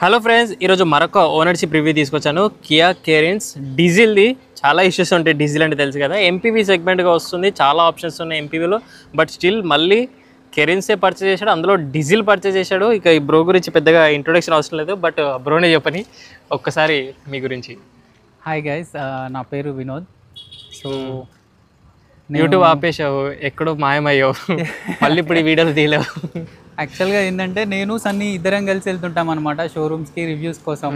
Hello friends, ఈరోజు మరొక ownership review తీసుకొచ్చాను. కియా కేరెన్స్ డీజిల్ది. చాలా ఇష్యూస్ ఉంటాయి డీజిల్ అంటే తెలుసు కదా. ఎంపీవీ సెగ్మెంట్గా వస్తుంది, చాలా ఆప్షన్స్ ఉన్నాయి ఎంపీవీలో. బట్ స్టిల్ మళ్ళీ కెరెన్సే పర్చేస్ చేశాడు, అందులో డీజిల్ పర్చేస్ చేశాడు. ఇక ఈ బ్రో గురించి పెద్దగా ఇంట్రొడక్షన్ అవసరం లేదు, బట్ బ్రోనే చెప్పని ఒక్కసారి మీ గురించి. హాయ్ గైస్, నా పేరు వినోద్. సో యూట్యూబ్ ఆపేసావు, ఎక్కడో మాయమయ్యావు, మళ్ళీ ఇప్పుడు ఈ వీడియోలు తీయలేవు. యాక్చువల్గా ఏంటంటే నేను సన్నీ ఇద్దరం కలిసి వెళ్తుంటాం అనమాట షోరూమ్స్కి రివ్యూస్ కోసం.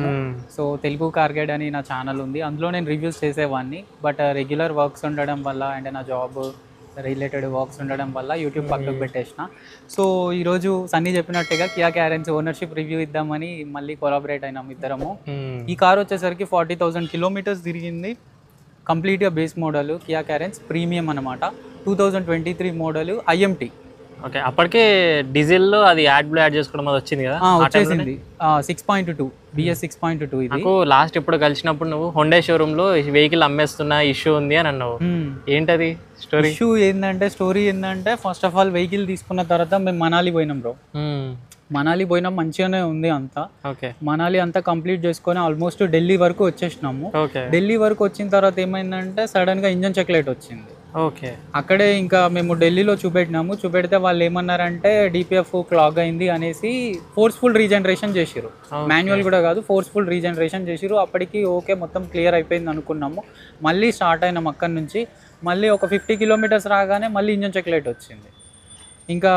సో తెలుగు కార్ గైడ్ అని నా ఛానల్ ఉంది, అందులో నేను రివ్యూస్ చేసేవాడిని. బట్ రెగ్యులర్ వర్క్స్ ఉండడం వల్ల అంటే నా జాబ్ రిలేటెడ్ వర్క్స్ ఉండడం వల్ల యూట్యూబ్ పక్కకు పెట్టేసిన. సో ఈరోజు సన్నీ చెప్పినట్టుగా కియా క్యారెన్స్ ఓనర్షిప్ రివ్యూ ఇద్దామని మళ్ళీ కొలాబరేట్ అయినాం ఇద్దరము. ఈ కార్ వచ్చేసరికి 40,000 కిలోమీటర్స్ తిరిగింది. కంప్లీట్గా base model Kia Carens premium అనమాట. 2023 మోడల్ ఐఎంటీ. ఓకే, అప్పటికే డీజిల్లో అది యాడ్ చేసుకోవడం అది వచ్చింది కదా, వచ్చేసింది 6.2 BS 6.2. ఇది నాకు లాస్ట్ ఇప్పుడు కలిసినప్పుడు నువ్వు హోండా షోరూమ్ లో వెహికల్ అమ్మేస్తున్న ఇష్యూ ఉంది అని అన్నావు. ఏంటది స్టోరీ? స్టోరీ ఏంటంటే ఫస్ట్ ఆఫ్ ఆల్ వెహికల్ తీసుకున్న తర్వాత మేము మనాలి పోయినాం బ్రో. మనాలి పోయినాం, మంచిగానే ఉంది అంతా. మనాలి అంతా కంప్లీట్ చేసుకొని ఆల్మోస్ట్ ఢిల్లీ వరకు వచ్చేసినాము. ఢిల్లీ వరకు వచ్చిన తర్వాత ఏమైందంటే సడన్ గా ఇంజన్ చెక్ లైట్ వచ్చింది. అక్కడే ఇంకా మేము ఢిల్లీలో చూపెడితే వాళ్ళు ఏమన్నారంటే డిపిఎఫ్ క్లాగ్ అయింది అనేసి ఫోర్స్ఫుల్ రీజనరేషన్ చేసిరు. మాన్యువల్ కూడా కాదు, ఫోర్స్ఫుల్ రీజనరేషన్ చేసిరు. అప్పటికి ఓకే, మొత్తం క్లియర్ అయిపోయింది అనుకున్నాము. మళ్ళీ స్టార్ట్ అయినాం అక్కడి నుంచి. మళ్ళీ ఒక 50 కిలోమీటర్స్ రాగానే మళ్ళీ ఇంజన్ చెక్ లైట్ వచ్చింది. ఇంకా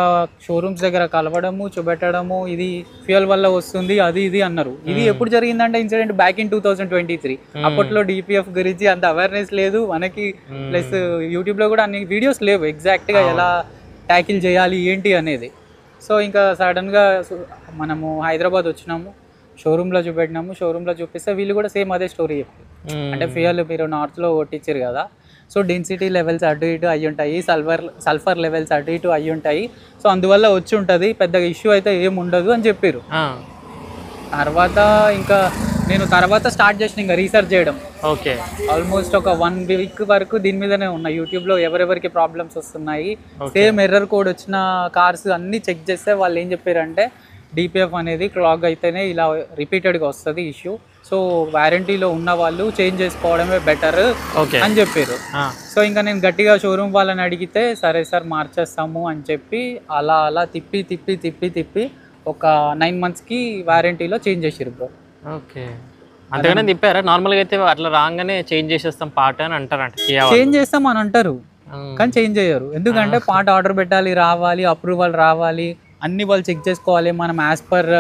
షోరూమ్స్ దగ్గర కలవడము, చూపెట్టడము, ఇది ఫ్యూయల్ వల్ల వస్తుంది అది ఇది అన్నారు. ఇది ఎప్పుడు జరిగిందంటే ఇన్సిడెంట్ బ్యాక్ ఇన్ 2023. అప్పట్లో డిపిఎఫ్ గురించి అంత అవేర్నెస్ లేదు మనకి, ప్లస్ యూట్యూబ్లో కూడా అన్ని వీడియోస్ లేవు ఎగ్జాక్ట్గా ఎలా ట్యాకిల్ చేయాలి ఏంటి అనేది. సో ఇంకా సడన్గా మనము హైదరాబాద్ వచ్చినాము, షోరూంలో చూపిస్తే వీళ్ళు కూడా సేమ్ అదే స్టోరీ చెప్పారు. అంటే ఫ్యూయల్ మీరు నార్త్లో కొట్టించారు కదా, సో డెన్సిటీ లెవెల్స్ అటు ఇటు అయ్యి ఉంటాయి, సల్ఫర్ లెవెల్స్ అటు ఇటు అయ్యి ఉంటాయి, సో అందువల్ల వచ్చి ఉంటుంది, పెద్దగా ఇష్యూ అయితే ఏం ఉండదు అని చెప్పారు. తర్వాత ఇంకా నేను స్టార్ట్ చేసిన ఇంకా రీసెర్చ్ చేయడం. ఓకే, ఆల్మోస్ట్ ఒక 1 వీక్ వరకు దీని మీదనే ఉన్నా. యూట్యూబ్లో ఎవరెవరికి ప్రాబ్లమ్స్ వస్తున్నాయి, సేమ్ ఎర్రర్ కోడ్ వచ్చిన కార్స్ అన్నీ చెక్ చేస్తే వాళ్ళు ఏం చెప్పారంటే డిపిఎఫ్ అనేది క్లాగ్ అయితేనే ఇలా రిపీటెడ్గా వస్తుంది ఇష్యూ. సో వారంటీలో ఉన్న వాళ్ళు చేంజ్ చేసుకోవడమే బెటర్ అని చెప్పారు. సో ఇంకా నేను గట్టిగా షోరూమ్ వాళ్ళని అడిగితే సరే సార్ మార్చేస్తాము అని చెప్పి అలా తిప్పి ఒక 9 monthsకి వారంటీలో చేంజ్ చేసారు బ్రో. ఓకే, అంతగానే తిప్పారా? నార్మల్గా అయితే అట్లా రాగానే చేంజ్ చేసేస్తాం పార్ట్ అని అంటారంట. చేంజ్ చేస్తాం అని అంటారు కానీ చేంజ్ చేయరు. ఎందుకంటే పార్ట్ ఆర్డర్ పెట్టాలి, రావాలి, అప్రూవల్ రావాలి, అన్ని వాళ్ళు చెక్ చేసుకోవాలి. మనం as per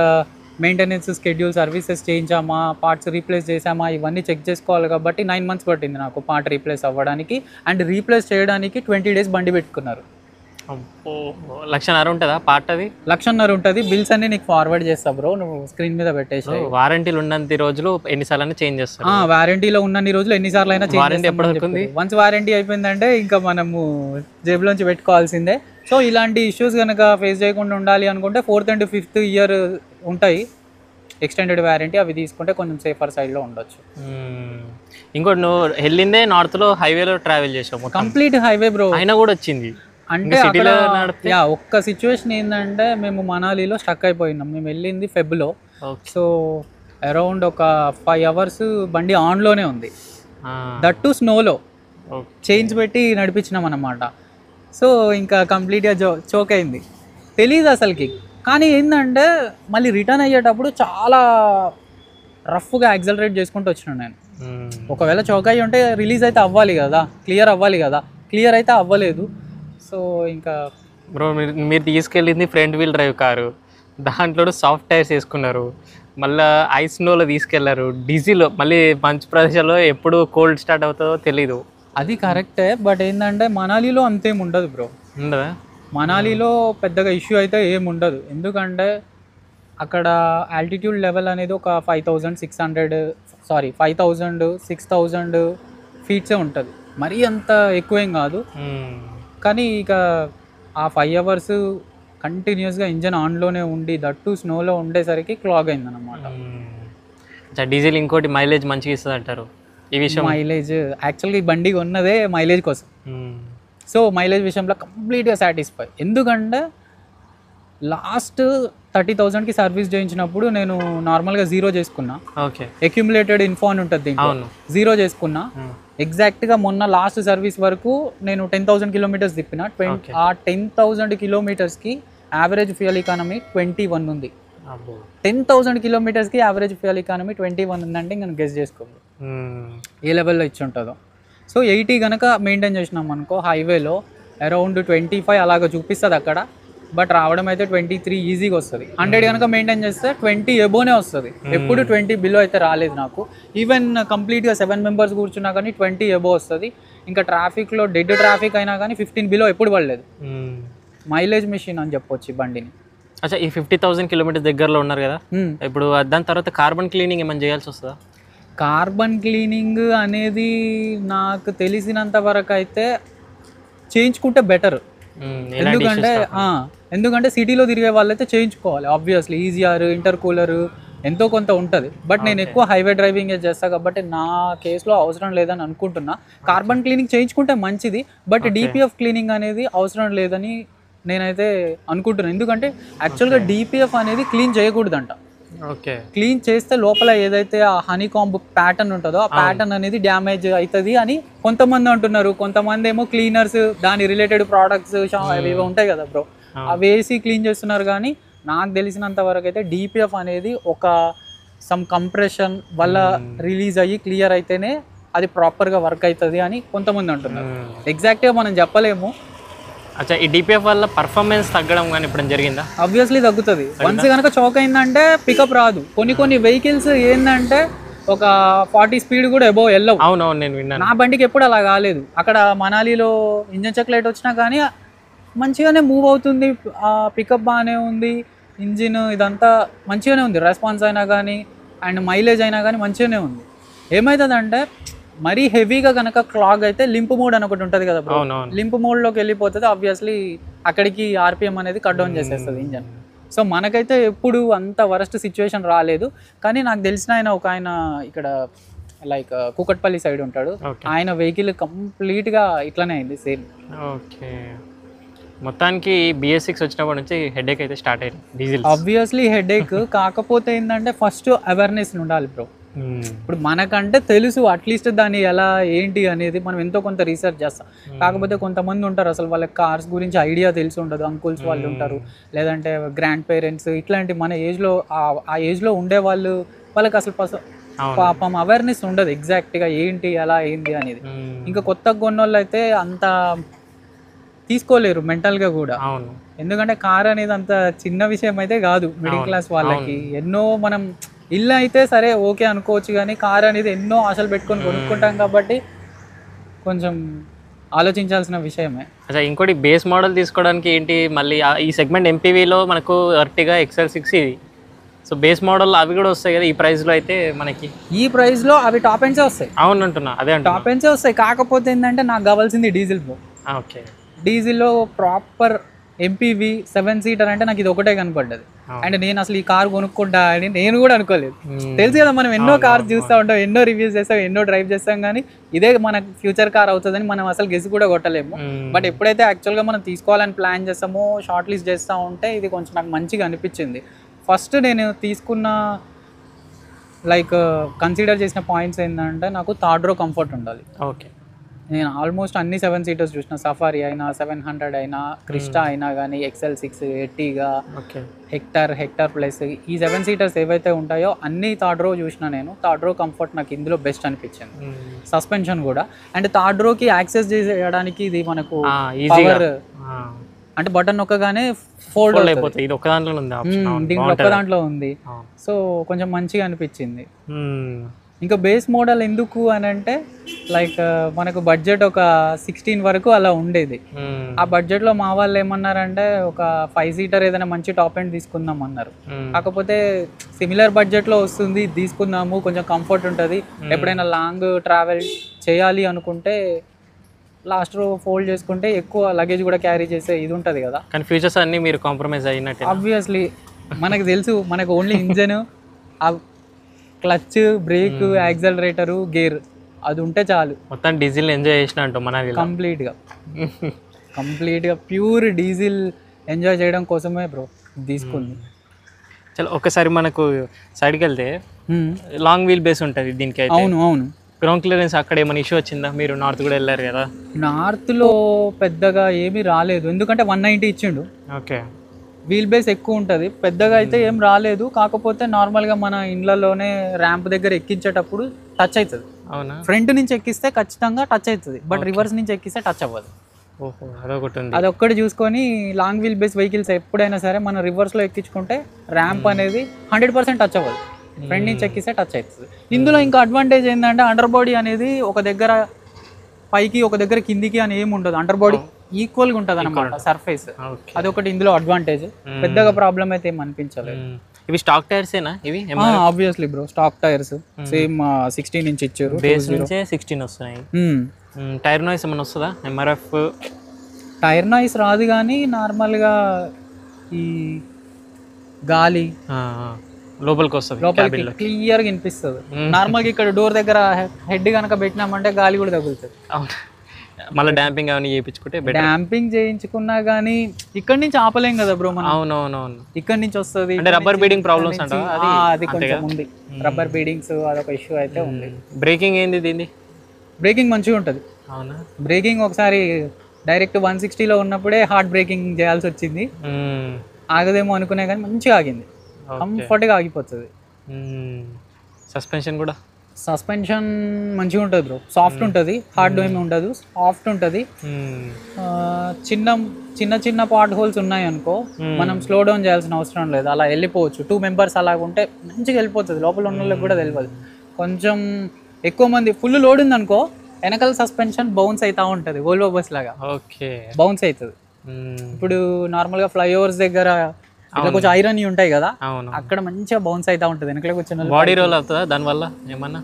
maintenance schedule services చేయించామా, పార్ట్స్ రీప్లేస్ చేసామా, ఇవన్నీ చెక్ చేసుకోవాలి. కాబట్టి 9 months పట్టింది నాకు పార్ట్ రీప్లేస్ అవ్వడానికి. అండ్ రీప్లేస్ చేయడానికి 20 days బండి పెట్టుకున్నారు. 1,50,000 ఉంటుందా పార్ట్? అది 1,50,000 ఉంటుంది. బిల్స్ అన్ని నీకు ఫార్వర్డ్ చేస్తా బ్రో, నువ్వు స్క్రీన్ మీద పెట్టేసి. వారంటీలో ఉన్నంత రోజులు ఎన్నిసార్లు చేంజ్ చేస్తారు? వారంటీలో ఉన్నన్ని రోజులు ఎన్నిసార్లు అయినా చేంజ్. వన్స్ వారంటీ అయిపోయిందంటే ఇంకా మనము జేబులోంచి పెట్టుకోవాల్సిందే. సో ఇలాంటి ఇష్యూస్ కనుక ఫేస్ చేయకుండా ఉండాలి అనుకుంటే 4th and 5th year ఉంటాయి ఎక్స్టెండెడ్ వారంటీ, అవి తీసుకుంటే కొంచెం సేఫర్ సైడ్లో ఉండొచ్చు. ఇంకోటి, నువ్వు వెళ్ళిందే నార్త్లో హైవేలో ట్రావెల్ చేసావు, కంప్లీట్ హైవే బ్రో, అయినా కూడా వచ్చింది. అంటే ఒక్క సిచ్యువేషన్ ఏంటంటే మేము మనాలిలో స్టక్ అయిపోయినాం. మేము వెళ్ళింది ఫెబ్లో. సో అరౌండ్ ఒక 5 hours బండి ఆన్లోనే ఉంది, దట్ టు స్నోలో. చైన్స్ పెట్టి నడిపించినాం అన్నమాట. సో ఇంకా కంప్లీట్గా చోక్ అయింది, తెలీదు అసలుకి. కానీ ఏంటంటే మళ్ళీ రిటర్న్ అయ్యేటప్పుడు చాలా రఫ్గా యాక్సలరేట్ చేసుకుంటూ వచ్చినాను నేను. ఒకవేళ చోక్ అయ్యి ఉంటే రిలీజ్ అయితే అవ్వాలి కదా, క్లియర్ అయితే అవ్వలేదు. సో ఇంకా బ్రో, మీరు తీసుకెళ్ళింది ఫ్రంట్ వీల్ డ్రైవ్ కారు, దాంట్లో సాఫ్ట్ టైర్స్ వేసుకున్నారు, మళ్ళీ ఐస్ స్నోలో తీసుకెళ్లారు, డీజిల్, మళ్ళీ మంచు ప్రదేశాల్లో ఎప్పుడు కోల్డ్ స్టార్ట్ అవుతుందో తెలీదు. అది కరెక్టే, బట్ ఏంటంటే మనాలిలో అంతేం ఉండదు బ్రో. ఉండదా? మనాలిలో పెద్దగా ఇష్యూ అయితే ఏం ఉండదు. ఎందుకంటే అక్కడ ఆల్టిట్యూడ్ లెవెల్ అనేది ఒక 5,000-6,000 ఫీట్సే ఉంటుంది, మరీ అంత ఎక్కువేం కాదు. కానీ ఇక ఆ 5 hours కంటిన్యూస్గా ఇంజన్ ఆన్లోనే ఉండి దట్టు స్నోలో ఉండేసరికి క్లాగ్ అయిందన్నమాట. డీజిల్ ఇంకోటి మైలేజ్ మంచిగా ఇస్తుంది అంటారు. ఈ విషయం మైలేజ్ యాక్చువల్గా ఈ బండి ఉన్నదే మైలేజ్ కోసం. సో మైలేజ్ విషయంలో కంప్లీట్గా సాటిస్ఫై. ఎందుకంటే లాస్ట్ 30,000కి సర్వీస్ చేయించినప్పుడు నేను నార్మల్గా 0 చేసుకున్నా. ఓకే. అక్యుములేటెడ్ ఇన్ఫో అని ఉంటుంది దీంట్లో, 0 చేసుకున్నా. ఎగ్జాక్ట్గా మొన్న లాస్ట్ సర్వీస్ వరకు నేను 10,000 కిలోమీటర్స్ తిప్పిన. ఆ 10,000 కిలోమీటర్స్కి యావరేజ్ ఫ్యూయల్ ఎకానమీ 21 ఉంది. 10,000 కిలోమీటర్స్కి యావరేజ్ ఫ్యూయల్ ఎకానమీ 21 ఉందంటే ఇంకా గెస్ చేసుకోండి ఏ లెవెల్లో ఇచ్చి ఉంటుందో. సో 80 కనుక మెయింటైన్ చేసినాం అనుకో హైవేలో అరౌండ్ 25 అలాగ చూపిస్తుంది అక్కడ, బట్ రావడం అయితే 23 ఈజీగా వస్తుంది. 100 కనుక మెయింటైన్ చేస్తే 20 ఎబోనే వస్తుంది. ఎప్పుడు 20 బిలో అయితే రాలేదు నాకు. ఈవెన్ కంప్లీట్గా 7 మెంబర్స్ కూర్చున్నా కానీ 20 ఎబో వస్తుంది. ఇంకా ట్రాఫిక్లో డెడ్ ట్రాఫిక్ అయినా కానీ 15 బిలో ఎప్పుడు పడలేదు. మైలేజ్ మిషన్ అని చెప్పొచ్చు ఈ బండిని. అచ్చా, ఈ 50,000 కిలోమీటర్స్ దగ్గరలో ఉన్నారు కదా, ఇప్పుడు దాని తర్వాత కార్బన్ క్లీనింగ్ ఏమైనా చేయాల్సి వస్తుందా? కార్బన్ క్లీనింగ్ అనేది నాకు తెలిసినంత వరకు అయితే చేయించుకుంటే బెటర్. ఎందుకంటే సిటీలో తిరిగే వాళ్ళైతే చేయించుకోవాలి ఆబ్వియస్లీ. ఈజీఆర్, ఇంటర్ కూలర్ ఎంతో కొంత ఉంటుంది. బట్ నేను ఎక్కువ హైవే డ్రైవింగ్ చేస్తాను కాబట్టి నా కేసులో అవసరం లేదని అనుకుంటున్నా. కార్బన్ క్లీనింగ్ చేయించుకుంటే మంచిది, బట్ డిపిఎఫ్ క్లీనింగ్ అనేది అవసరం లేదని నేనైతే అనుకుంటున్నాను. ఎందుకంటే యాక్చువల్గా డిపిఎఫ్ అనేది క్లీన్ చేయకూడదంట. ఓకే. క్లీన్ చేస్తే లోపల ఏదైతే ఆ హనీ కాంబ్ ప్యాటర్న్ ఉంటుందో ఆ ప్యాటర్న్ అనేది డ్యామేజ్ అవుతుంది అని కొంతమంది అంటున్నారు. కొంతమంది ఏమో క్లీనర్స్, దాని రిలేటెడ్ ప్రోడక్ట్స్ అవి ఉంటాయి కదా బ్రో, అవి వేసి క్లీన్ చేస్తున్నారు. కానీ నాకు తెలిసినంత వరకు అయితే డిపిఎఫ్ అనేది ఒక సమ్ కంప్రెషన్ వల్ల రిలీజ్ అయ్యి క్లియర్ అయితేనే అది ప్రాపర్గా వర్క్ అవుతుంది అని కొంతమంది అంటున్నారు. ఎగ్జాక్ట్గా మనం చెప్పలేము. అచ్చా, ఈ డిపిఎఫ్ వల్ల పర్ఫార్మెన్స్ తగ్గడం కానీ ఇప్పుడు జరిగిందా? ఆబ్వియస్లీ తగ్గుతుంది. వన్స్ కనుక చౌక్ అయిందంటే పికప్ రాదు. కొన్ని వెహికల్స్ ఏంటంటే ఒక 40 స్పీడ్ కూడా ఎబో వెళ్ళవు. అవునవును, నేను విన్నాను. నా బండికి ఎప్పుడు అలా కాలేదు. అక్కడ మనాలిలో ఇంజన్ చెక్ లైట్ వచ్చినా కానీ మంచిగానే మూవ్ అవుతుంది, పికప్ బాగానే ఉంది, ఇంజిన్ ఇదంతా మంచిగానే ఉంది, రెస్పాన్స్ అయినా కానీ అండ్ మైలేజ్ అయినా కానీ మంచిగానే ఉంది. ఏమవుతుందంటే మరీ హెవీగా కనుక క్లాగ్ అయితే లింప్ మోడ్ అని ఒకటి ఉంటుంది కదా బ్రో, లింప్ మోడ్లోకి వెళ్ళిపోతుంది. ఆబ్వియస్లీ అక్కడికి ఆర్పిఎం అనేది కట్ డౌన్ చేసేస్తుంది ఇంజన్. సో మనకైతే ఎప్పుడు అంత వరస్ట్ సిచ్యువేషన్ రాలేదు. కానీ నాకు తెలిసిన ఆయన ఇక్కడ లైక్ కూకట్పల్లి సైడ్ ఉంటాడు, ఆయన వెహికల్ కంప్లీట్గా ఇట్లానే అయింది సేమ్. ఓకే. మొత్తానికి BS6 వచ్చినప్పటి నుంచి హెడేక్ అయితే స్టార్ట్ అయింది డీజిల్. Obviously headache. కాకపోతే ఏంటంటే ఫస్ట్ అవేర్నెస్ ఉండాలి బ్రో. ఇప్పుడు మనకంటే తెలుసు అట్లీస్ట్ దాన్ని ఎలా ఏంటి అనేది మనం ఎంతో కొంత రీసెర్చ్ చేస్తాం. కాకపోతే కొంతమంది ఉంటారు అసలు వాళ్ళకి కార్స్ గురించి ఐడియా తెలిసి ఉండదు. అంకుల్స్ వాళ్ళు ఉంటారు, లేదంటే గ్రాండ్ పేరెంట్స్, ఇట్లాంటి మన ఏజ్లో ఆ ఏజ్లో ఉండే వాళ్ళకి అసలు పాపం అవేర్నెస్ ఉండదు ఎగ్జాక్ట్గా ఏంటి ఎలా ఏంటి అనేది. ఇంకా కొత్తగా కొన్నోళ్ళు అయితే అంత తీసుకోలేరు మెంటల్గా కూడా. ఎందుకంటే కార్ అనేది అంత చిన్న విషయం అయితే కాదు మిడిల్ క్లాస్ వాళ్ళకి. ఎన్నో మనం ఇల్లు అయితే సరే ఓకే అనుకోవచ్చు, కానీ కార్ అనేది ఎన్నో ఆశలు పెట్టుకొని కొనుక్కుంటాం కాబట్టి కొంచెం ఆలోచించాల్సిన విషయమే. అచ్చా, ఇంకోటి బేస్ మోడల్ తీసుకోవడానికి ఏంటి మళ్ళీ ఈ సెగ్మెంట్ ఎంపీవీలో మనకు ఎర్టిగా XL6 ఇది. సో బేస్ మోడల్ అవి కూడా వస్తాయి కదా ఈ ప్రైస్లో అయితే మనకి? ఈ ప్రైస్లో అవి టాప్ ఎండ్సే వస్తాయి. అవును అంటున్నా, అదే అంటే టాప్ ఎండ్సే వస్తాయి. కాకపోతే ఏంటంటే నాకు కావాల్సింది డీజిల్ బ్రో. ఓకే. డీజిల్లో ప్రాపర్ ఎంపీవీ 7 సీటర్ అంటే నాకు ఇది ఒకటే కనపడ్డది. అండ్ నేను అసలు ఈ కార్ కొనుక్కుంటా అని నేను కూడా అనుకోలేదు. తెలుసు కదా మనం ఎన్నో కార్స్ చూస్తూ ఉంటాం, ఎన్నో రివ్యూస్ చేస్తాం, ఎన్నో డ్రైవ్ చేస్తాం, కానీ ఇదే మన ఫ్యూచర్ కార్ అవుతుందని మనం అసలు గెస్ కూడా కొట్టలేము. బట్ ఎప్పుడైతే యాక్చువల్గా మనం తీసుకోవాలని ప్లాన్ చేస్తామో, షార్ట్ లిస్ట్ చేస్తూ ఉంటే ఇది కొంచెం నాకు మంచిగా అనిపించింది. ఫస్ట్ నేను తీసుకున్న లైక్ కన్సిడర్ చేసిన పాయింట్స్ ఏంటంటే నాకు థర్డ్ రో కంఫర్ట్ ఉండాలి. ఓకే. నేను ఆల్మోస్ట్ అన్ని 7 సీటర్స్ చూసిన, సఫారీ అయినా, 700 అయినా, క్రిస్టా అయినా కానీ, XL6, ఎర్టిగా, హెక్టర్ ప్లస్ ఈ 7 సీటర్స్ ఏవైతే ఉంటాయో అన్ని థర్డ్ రో చూసిన నేను. థర్డ్ రో కంఫర్ట్ నాకు ఇందులో బెస్ట్ అనిపించింది. సస్పెన్షన్ కూడా అండ్ థర్డ్ రోకి యాక్సెస్ చేయడానికి ఇది మనకు పవర్ అంటే బటన్ నొక్కగానే ఫోల్డ్ అయిపోతుంది. ఇది ఒక్క దాంట్లో ఉంది, దీంట్లో ఒక్క దాంట్లో ఉంది. సో కొంచెం మంచిగా అనిపించింది. ఇంకా బేస్ మోడల్ ఎందుకు అని అంటే లైక్ మనకు బడ్జెట్ ఒక 16 వరకు అలా ఉండేది. ఆ బడ్జెట్లో మా వాళ్ళు ఏమన్నారంటే ఒక 5 సీటర్ ఏదైనా మంచి టాప్ ఎండ్ తీసుకుందాం అన్నారు. కాకపోతే సిమిలర్ బడ్జెట్లో వస్తుంది, తీసుకుందాము, కొంచెం కంఫర్ట్ ఉంటుంది, ఎప్పుడైనా లాంగ్ ట్రావెల్ చేయాలి అనుకుంటే లాస్ట్ రో ఫోల్డ్ చేసుకుంటే ఎక్కువ లగేజ్ కూడా క్యారీ చేసే ఇది ఉంటుంది కదా. కానీ ఫీచర్స్ అన్నీ మీరు కాంప్రమైజ్ అయినట్టు ఆబ్వియస్లీ మనకు తెలుసు, మనకు only engine, clutch, break, accelerator, gear అది ఉంటే చాలు. మొత్తం డీజిల్ ఎంజాయ్ చేసిన అంటాం మన కంప్లీట్గా ప్యూర్ డీజిల్ ఎంజాయ్ చేయడం కోసమే బ్రో. తీసుకుంది. చలో ఒకసారి మనకు సైడ్కి వెళ్తే లాంగ్ వీల్ బేస్ ఉంటుంది దీనికి అయితే. అవును అవును. గ్రౌండ్ క్లియరెన్స్ అక్కడ ఏమైనా ఇష్యూ వచ్చిందా? మీరు నార్త్ కూడా వెళ్ళారు కదా. నార్త్లో పెద్దగా ఏమీ రాలేదు, ఎందుకంటే 190 ఇచ్చిండు. ఓకే. వీల్ బేస్ ఎక్కువ ఉంటుంది, పెద్దగా అయితే ఏం రాలేదు. కాకపోతే నార్మల్గా మన ఇండ్లలోనే ర్యాంప్ దగ్గర ఎక్కించేటప్పుడు టచ్ అవుతుంది. అవునా? ఫ్రంట్ నుంచి ఎక్కిస్తే ఖచ్చితంగా టచ్ అవుతుంది, బట్ రివర్స్ నుంచి ఎక్కిస్తే టచ్ అవ్వదు. ఓహో, అదొకటి ఉంది. అదొక్కటి చూసుకొని లాంగ్ వీల్ బేస్ వెహికల్స్ ఎప్పుడైనా సరే మనం రివర్స్లో ఎక్కించుకుంటే ర్యాంప్ అనేది 100% టచ్ అవ్వదు, ఫ్రంట్ నుంచి ఎక్కిస్తే టచ్ అవుతుంది. ఇందులో ఇంకా అడ్వాంటేజ్ ఏంటంటే అండర్ బాడీ అనేది ఒక దగ్గర పైకి ఒక దగ్గర కిందికి అని ఏమి ఉండదు, అండర్ బాడీ ఈక్వల్గా ఉంటుంది అన్నమాట సర్ఫేస్. అదొకటి ఇందులో అడ్వాంటేజ్. పెద్దగా ప్రాబ్లం అయితే ఏం అనిపించలేదు. ఇవి స్టాక్ టైర్స్ ఏనా ఇవి? Obviously bro, stock tyres same 16 inch ఇచ్చారు. బేస్ నుంచే 16 వస్తున్నాయి. టైర్ నాయిస్ ఏమైనా వస్తుందా? ఎంఆర్ఎఫ్ టైర్ నాయిస్ రాదు, కానీ నార్మల్గా ఈ గాలి లోపలికి వస్తుంది, లోపలికి క్లియర్గా వినిపిస్తుంది. నార్మల్గా ఇక్కడ డోర్ దగ్గర హెడ్ కనుక పెట్టినామంటే గాలి కూడా తగులుతుంది. అవును. మళ్ళీ డాంపింగ్ అవన్నీ చేయించుకుంటే డాంపింగ్ చేయించుకున్నా కానీ ఇక్కడ నుంచి ఆపలేం కదా బ్రో మనం. అవునవునవును, ఇక్కడ నుంచి వస్తుంది. అంటే రబ్బర్ బీడింగ్ ప్రాబ్లమ్స్ అంటే అది కొంచెం ఉంది, రబ్బర్ బీడింగ్స్ అదొక ఇష్యూ అయితే ఉంది. బ్రేకింగ్ ఏంది దీన్ని? బ్రేకింగ్ మంచిగా ఉంటుంది. అవునా? బ్రేకింగ్ ఒకసారి డైరెక్ట్ 160లో ఉన్నప్పుడే హార్డ్ బ్రేకింగ్ చేయాల్సి వచ్చింది. ఆగదేమో అనుకునే కానీ మంచిగా ఆగింది, కంఫర్ట్గా ఆగిపోతుంది. సస్పెన్షన్ కూడా? సస్పెన్షన్ మంచిగా ఉంటుంది బ్రో, సాఫ్ట్ ఉంటుంది, హార్డ్ ఏమి ఉండదు, సాఫ్ట్ ఉంటుంది. చిన్న చిన్న పార్ట్ హోల్స్ ఉన్నాయి అనుకో, మనం స్లో డౌన్ చేయాల్సిన అవసరం లేదు, అలా వెళ్ళిపోవచ్చు. 2 మెంబర్స్ అలా ఉంటే మంచిగా వెళ్ళిపోతుంది, లోపల ఉన్న వాళ్ళకి కూడా తెలియదు. కొంచెం ఎక్కువ మంది ఫుల్ లోడ్ ఉంది అనుకో, వెనకాల సస్పెన్షన్ బౌన్స్ అవుతూ ఉంటుంది, వోల్వో బస్ లాగా. ఓకే, బౌన్స్ అవుతుంది. ఇప్పుడు నార్మల్గా ఫ్లైఓవర్స్ దగ్గర ఇట్లా కొంచెం ఐరన్ ఉంటాయి కదా, అక్కడ మంచిగా బౌన్స్ అవుతా ఉంటుంది వెనకలో కూర్చొని. బాడీ రోల్ అవుతుందా దానివల్ల ఏమన్నా?